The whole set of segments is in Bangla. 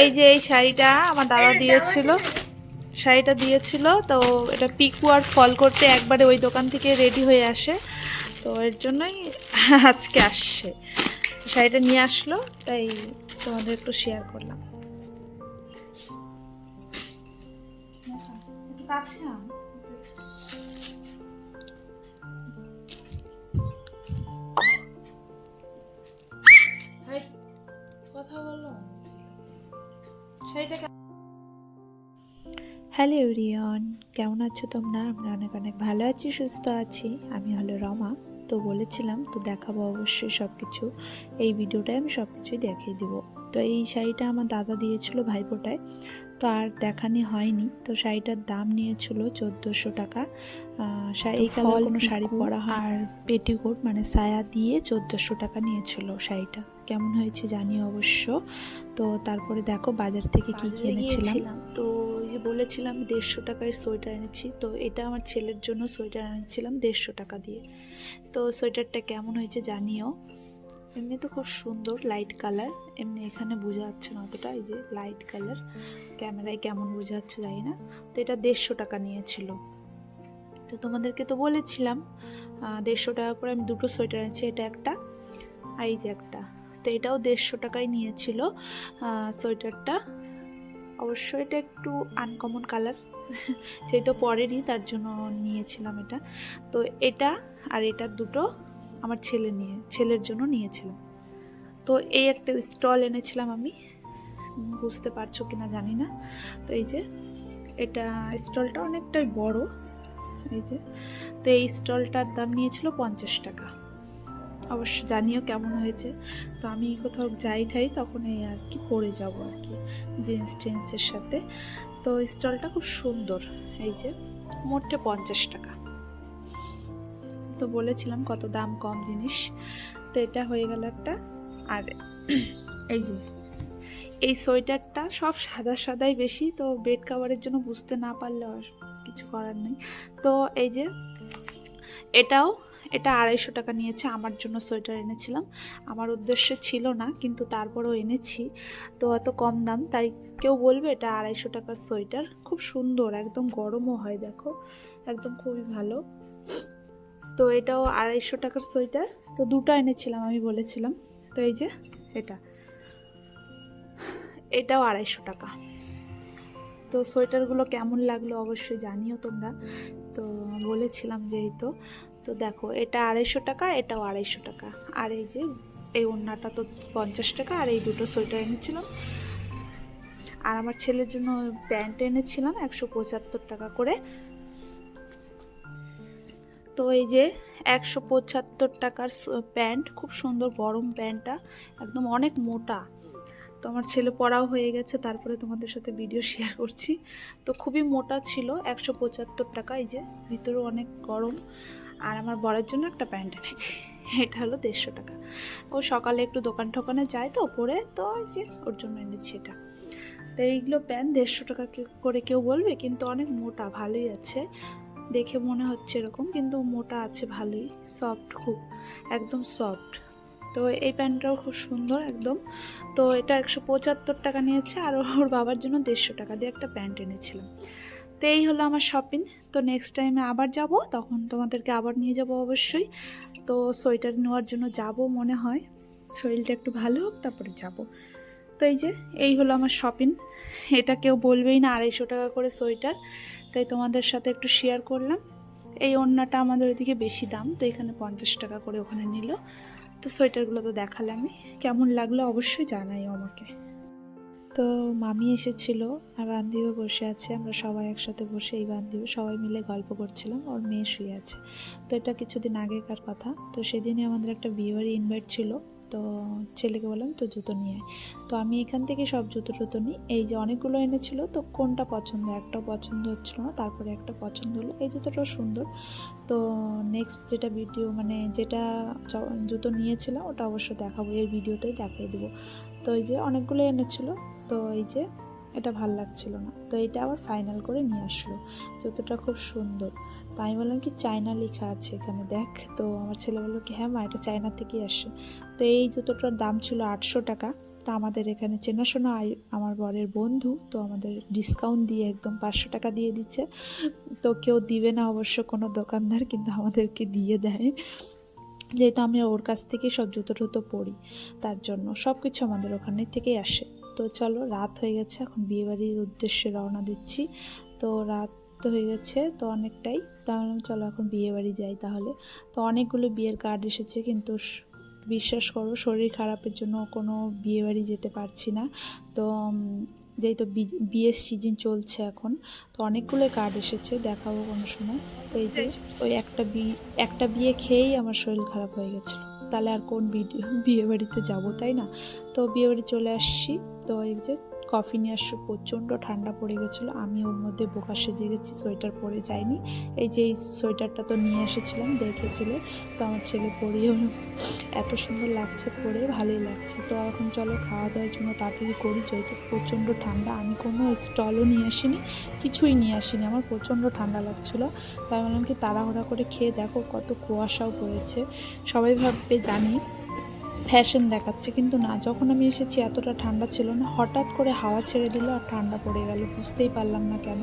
এই যে এই শাড়িটা আমার দাদা দিয়েছিল, শাড়িটা দিয়েছিল। তো এটা পিকু আর ফল করতে একবারে ওই দোকান থেকে রেডি হয়ে আসে, তো এর জন্যই আজকে আসছে। তো শাড়িটা নিয়ে আসলো, তাই তোমাদের একটু শেয়ার করলাম। কথা বলো। হ্যালো এভরিওয়ান, কেমন আছো তোমরা? আমরা অনেক অনেক ভালো আছি, সুস্থ আছি। আমি হলো রমা। তো বলেছিলাম তো দেখাবো অবশ্যই সব কিছু, এই ভিডিওটায় আমি সব কিছুই দেখিয়ে দেবো। তো এই শাড়িটা আমার দাদা দিয়েছিল ভাইফোঁটায়, তো আর দেখানি হয়নি। তো শাড়িটার দাম নিয়েছিল 1400 টাকা। এই কালার কোনো শাড়ি পরা হয় আর পেটিকোট মানে সায়া দিয়ে 1400 টাকা নিয়েছিল শাড়িটা। কেমন হয়েছে জানিও অবশ্য। তো তারপরে দেখো বাজার থেকে কি কি এনেছিলাম। তো ওই যে বলেছিলাম 150 টাকার সোয়েটার এনেছি, তো এটা আমার ছেলের জন্য সোয়েটার এনেছিলাম 150 টাকা দিয়ে। তো সোয়েটারটা কেমন হয়েছে জানিও। এমনি তো খুব সুন্দর লাইট কালার, এমনি এখানে বোঝা যাচ্ছে না অতটা, এই যে লাইট কালার, ক্যামেরায় কেমন বোঝা যাচ্ছে জানি না। তো এটা 150 টাকা নিয়েছিল। তো তোমাদেরকে তো বলেছিলাম 150 টাকা করে আমি দুটো সোয়েটার এনেছি, এটা একটা আর এই যে একটা। তো এটাও 150 টাকায় নিয়েছিল সোয়েটারটা। অবশ্য এটা একটু আনকমন কালার, যেহেতু পরেরই তার জন্য নিয়েছিলাম এটা। তো এটা আর এটা দুটো আমার ছেলের জন্য নিয়েছিলাম। তো এই একটা স্টল এনেছিলাম আমি, বুঝতে পারছো কিনা জানি না। তো এই যে এটা স্টলটা অনেকটাই বড়, এই যে। তো এই স্টলটার দাম নিয়েছিল 50 টাকা। অবশ্য জানিও কেমন হয়েছে। তো আমি কোথাও যাই ঠাই তখন এই আর কি পরে যাব আর কি, জিন্স টিন্সের সাথে। তো স্টলটা খুব সুন্দর, এই যে মোটে 50 টাকা। তো বলেছিলাম কত দাম কম জিনিস। তো এটা হয়ে গেল একটা। আর এই যে এই সোয়েটারটা সব সাদা সাদাই বেশি, তো বেড কাভারের জন্য বুঝতে না পারলে আর কিছু করার নেই। তো এই যে এটা 250 টাকা নিয়েছে। আমার জন্য সোয়েটার এনেছিলাম, আমার উদ্দেশ্যে ছিল না, কিন্তু তারপরেও এনেছি। তো এত কম দাম, তাই কেউ বলবে এটা 250 টাকার সোয়েটার। খুব সুন্দর, একদম গরমও হয়, দেখো একদম খুবই ভালো। তো এটাও 250 টাকার সোয়েটার। তো দুটো এনেছিলাম আমি বলেছিলাম। তো এই যে এটাও 250 টাকা। তো সোয়েটারগুলো কেমন লাগলো অবশ্যই জানিও তোমরা। তো বলেছিলাম যেহেতু। তো দেখো এটা 250 টাকা, এটাও 250 টাকা। আর এই যে এই ওড়নাটা তো 50 টাকা। আর এই দুটো সোয়েটার এনেছিলাম। আর আমার ছেলের জন্য প্যান্ট এনেছিলাম 175 টাকা করে। তো এই যে 175 টাকার প্যান্ট, খুব সুন্দর গরম প্যান্টটা, একদম অনেক মোটা। তো আমার ছেলে পড়াও হয়ে গেছে, তারপরে তোমাদের সাথে ভিডিও শেয়ার করছি। তো খুবই মোটা ছিল, 175 টাকা। এই যে ভিতরেও অনেক গরম। আর আমার বরের জন্য একটা প্যান্ট এনেছি, এটা হলো 150 টাকা। ও সকালে একটু দোকান ঠোকানে যায় তো পরে, তো এই যে ওর জন্য এনেছি এটা। তো এইগুলো প্যান্ট 150 টাকা করে কেউ বলবে, কিন্তু অনেক মোটা, ভালোই আছে দেখে মনে হচ্ছে এরকম, কিন্তু মোটা আছে ভালোই, সফট, খুব একদম সফট। তো এই প্যান্টটাও খুব সুন্দর একদম। তো এটা 175 টাকা নিয়েছে। আর ওর বাবার জন্য 150 টাকা দিয়ে একটা প্যান্ট এনেছিলাম। তো এই হলো আমার শপিং। তো নেক্সট টাইমে আবার যাব, তখন তোমাদেরকে আবার নিয়ে যাব অবশ্যই। তো সোয়েটার নেওয়ার জন্য যাব মনে হয়, শরীরটা একটু ভালো হোক তারপরে যাব। তো এই যে এই হলো আমার শপিং। এটা কেউ বলবেই না 250 টাকা করে সোয়েটার, তাই তোমাদের সাথে একটু শেয়ার করলাম। এই ওড়নাটা আমাদের ওইদিকে বেশি দাম, তো এখানে 50 টাকা করে ওখানে নিল। তো সোয়েটারগুলো তো দেখালে আমি, কেমন লাগলো অবশ্যই জানাইও আমাকে। তো মামি এসেছিল আর বান্ধবীও বসে আছে, আমরা সবাই একসাথে বসে এই বান্ধবী সবাই মিলে গল্প করছিলাম, ওর মেয়ে শুয়ে আছে। তো এটা কিছুদিন আগেকার কথা। তো সেদিনই আমাদের একটা বিয়েবাড়ি ইনভাইট ছিল। তো ছেলেকে বললাম তো জুতো নিয়ে আয়। তো আমি এখান থেকে সব জুতো টুতো নিই। এই যে অনেকগুলো এনেছিল, তো কোনটা পছন্দ, একটাও পছন্দ হচ্ছিল না, তারপরে একটা পছন্দ হলো, এই জুতোটাও সুন্দর। তো নেক্সট যেটা ভিডিও মানে যেটা জুতো নিয়েছিলাম ওটা অবশ্য দেখাবো, এই ভিডিওতেই দেখিয়ে দেবো। তো এই যে অনেকগুলো এনেছিল। তো এই যে এটা ভাল লাগছিল না, তো এটা আবার ফাইনাল করে নিয়ে আসলো। জুতোটা খুব সুন্দর। তো আমি বললাম কি চায়না লেখা আছে এখানে দেখ। তো আমার ছেলে বললো কি হ্যাঁ মা, এটা চায়না থেকেই আসে। তো এই জুতোটার দাম ছিল 800 টাকা। তো আমাদের এখানে চেনাশোনা আমার বরের বন্ধু, তো আমাদের ডিসকাউন্ট দিয়ে একদম 500 টাকা দিয়ে দিচ্ছে। তো কেউ দিবে না অবশ্য কোনো দোকানদার, কিন্তু আমাদেরকে দিয়ে দেয়, যেহেতু আমি ওর কাছ থেকেই সব জুতো টুতো পরি, তার জন্য সব কিছু আমাদের ওখানে থেকেই আসে। তো চলো, রাত হয়ে গেছে, এখন বিয়েবাড়ির উদ্দেশ্যে রওনা দিচ্ছি। তো রাত তো হয়ে গেছে তো অনেকটাই, তাহলে চলো এখন বিয়েবাড়ি যাই তাহলে। তো অনেকগুলো বিয়ের কার্ড এসেছে, কিন্তু বিশ্বাস করো শরীর খারাপের জন্য কোনো বিয়েবাড়ি যেতে পারছি না। তো যেহেতু বিয়ের সিজন চলছে এখন, তো অনেকগুলো কার্ড এসেছে, দেখাবো কোনো সময়। তো এই যে ওই একটা বিয়ে খেয়েই আমার শরীর খারাপ হয়ে গেছিলো, তাহলে আর কোন বিয়ে বাড়িতে যাবো, তাই না? তো বিয়ে বাড়ি চলে আসছি। তো এই যে কফি নিয়ে আসছো, প্রচণ্ড ঠান্ডা পড়ে গেছিলো, আমি ওর মধ্যে বোকা সেজে গেছি, সোয়েটার পরে যাইনি। এই যে এই সোয়েটারটা তো নিয়ে এসেছিলাম, দেখেছিলে, তো আমার ছেলে পরেও এত সুন্দর লাগছে, পরে ভালোই লাগছে। তো এখন চলো খাওয়া দাওয়ার জন্য তাড়াতাড়ি করি, যেহেতু প্রচণ্ড ঠান্ডা। আমি কোনো স্টলও নিয়ে আসিনি, কিছুই নিয়ে আসিনি, আমার প্রচণ্ড ঠান্ডা লাগছিলো। তাই বললাম কি তাড়াহুড়া করে খেয়ে দেখো, কত কুয়াশাও পড়েছে। সবাই ভাববে জানি ফ্যাশন দেখাচ্ছে, কিন্তু না, যখন আমি এসেছি এতটা ঠান্ডা ছিল না, হঠাৎ করে হাওয়া ছেড়ে দিল আর ঠান্ডা পড়ে গেল, বুঝতেই পারলাম না কেন।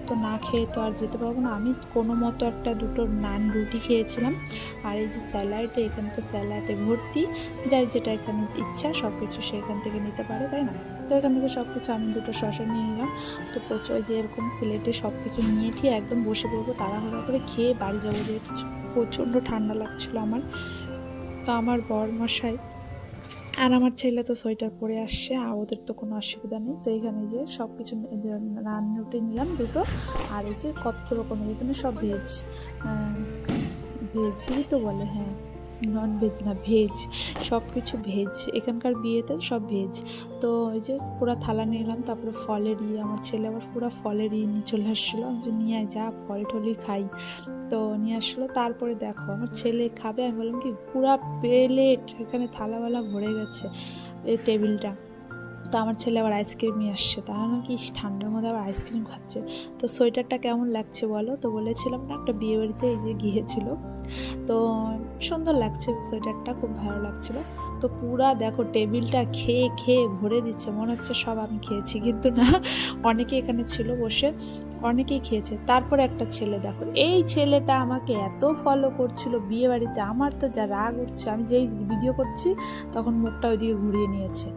তো না খেয়ে তো আর যেতে পারবো না। আমি কোনো মতো একটা দুটো নান রুটি খেয়েছিলাম, আর এই যে স্যালাড, এখানে তো স্যালাডে ভর্তি, যার যেটা এখানে ইচ্ছা সব কিছু সেখান থেকে নিতে পারে, তাই না? তো এখান থেকে সব কিছু আমি দুটো শসা নিয়ে নিলাম। তো প্রচুর যে এরকম প্লেটে সব কিছু নিয়ে ঠিক একদম বসে পড়বো, তাড়াহুড়া করে খেয়ে বাড়ি যাবো, যেহেতু প্রচণ্ড ঠান্ডা লাগছিলো আমার। তো আমার বরমশাই আর আমার ছেলে তো সোয়েটার পরে আসছে, আর ওদের তো কোনো অসুবিধা নেই। তো এখানে যে সব কিছু নান রুটি নিলাম দুটো, আর এই যে কত রকমের, এখানে সব ভেজ, ভেজই তো বলে, হ্যাঁ, নন ভেজ না, ভেজ, সব কিছু ভেজ, এখানকার বিয়েতে সব ভেজ। তো ওই যে পুরো থালা নিলাম, তারপরে ফলের আমার ছেলে আবার পুরো ফলের নিয়ে চলে আসছিলো, আমি যে নিয়ে যা ফল টলই খাই, তো নিয়ে আসলো। তারপরে দেখো আমার ছেলে খাবে, আমি বললাম কি পুরা প্লেট এখানে থালাওয়ালা ভরে গেছে এই টেবিলটা। তো আমার ছেলে আবার আইসক্রিম নিয়ে আসছে, তাহলে কি ঠান্ডার মধ্যে আবার আইসক্রিম খাচ্ছে। তো সোয়েটারটা কেমন লাগছে বলো? তো বলেছিলাম না একটা বিয়ে বাড়িতে এই যে গিয়েছিল, তো সুন্দর লাগছে সোয়েটারটা, খুব ভালো লাগছিল। তো পুরা দেখো টেবিলটা খেয়ে খেয়ে ভরে দিচ্ছে, মনে হচ্ছে সব আমি খেয়েছি, কিন্তু না, অনেকে এখানে ছিল বসে, অনেকেই খেয়েছে। তারপরে একটা ছেলে দেখো, এই ছেলেটা আমাকে এত ফলো করছিল বিয়ে বাড়িতে, আমার তো যা রাগ উঠছে, আমি যেই ভিডিও করছি তখন মুখটা ওইদিকে ঘুরিয়ে নিয়েছে,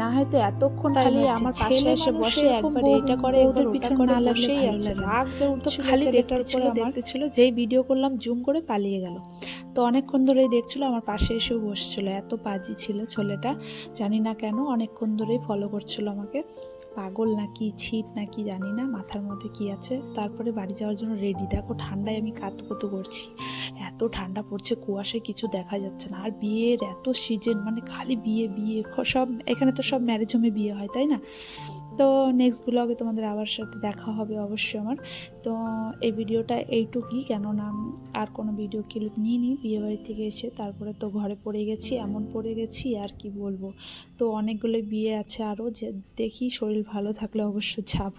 না হয়তো এতক্ষণ খালি আমার পাশে এসে বসে একবার এইটা করে একবার ওটা করে বসেই আছে, রাগ যে উঠছিল, খালি দেখতেছিল, যেই ভিডিও করলাম জুম করে পালিয়ে গেল। তো অনেকক্ষণ ধরেই দেখছিল, আমার পাশে এসেও বসছিল, এত পাজি ছিল ছেলেটা, জানি না কেন অনেকক্ষণ ধরেই ফলো করছিল আমাকে, পাগল নাকি ছিট নাকি জানি না, মাথার মধ্যে কি আছে। তারপরে বাড়ি যাওয়ার জন্য রেডি, দেখো ঠান্ডায় আমি কাতুকুতু করছি, এত ঠান্ডা পড়ছে, কুয়াশায় কিছু দেখা যাচ্ছে না। আর বিয়ের এত সিজন, মানে খালি বিয়ে বিয়ে, সব এখানে তো সব ম্যারেজ হোমে বিয়ে হয়, তাই না? তো নেক্সট ব্লগে তোমাদের আবার সাথে দেখা হবে অবশ্যই আমার। তো এই ভিডিওটা এইটুকুই, কেননা আর কোনো ভিডিও ক্লিপ নিইনি, বিয়েবাড়ি থেকে এসে তারপরে তো ঘরে পড়ে গেছি, এমন পড়ে গেছি আর কি বলবো। তো অনেকগুলো বিয়ে আছে আরও, যে দেখি শরীর ভালো থাকলে অবশ্য যাব,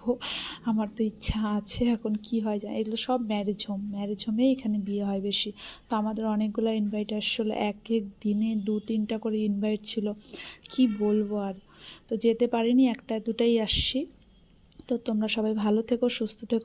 আমার তো ইচ্ছা আছে, এখন কি হয় যায়। এগুলো সব ম্যারেজ হোমেই এখানে বিয়ে হয় বেশি। তো আমাদের অনেকগুলো ইনভাইট আসছিলো, এক এক দিনে 2-3টা করে ইনভাইট ছিল, কি বলবো আর। তো যেতে পারিনি, একটা দুটাই আসছি। তো তোমরা সবাই ভালো থেকো, সুস্থ থেকো।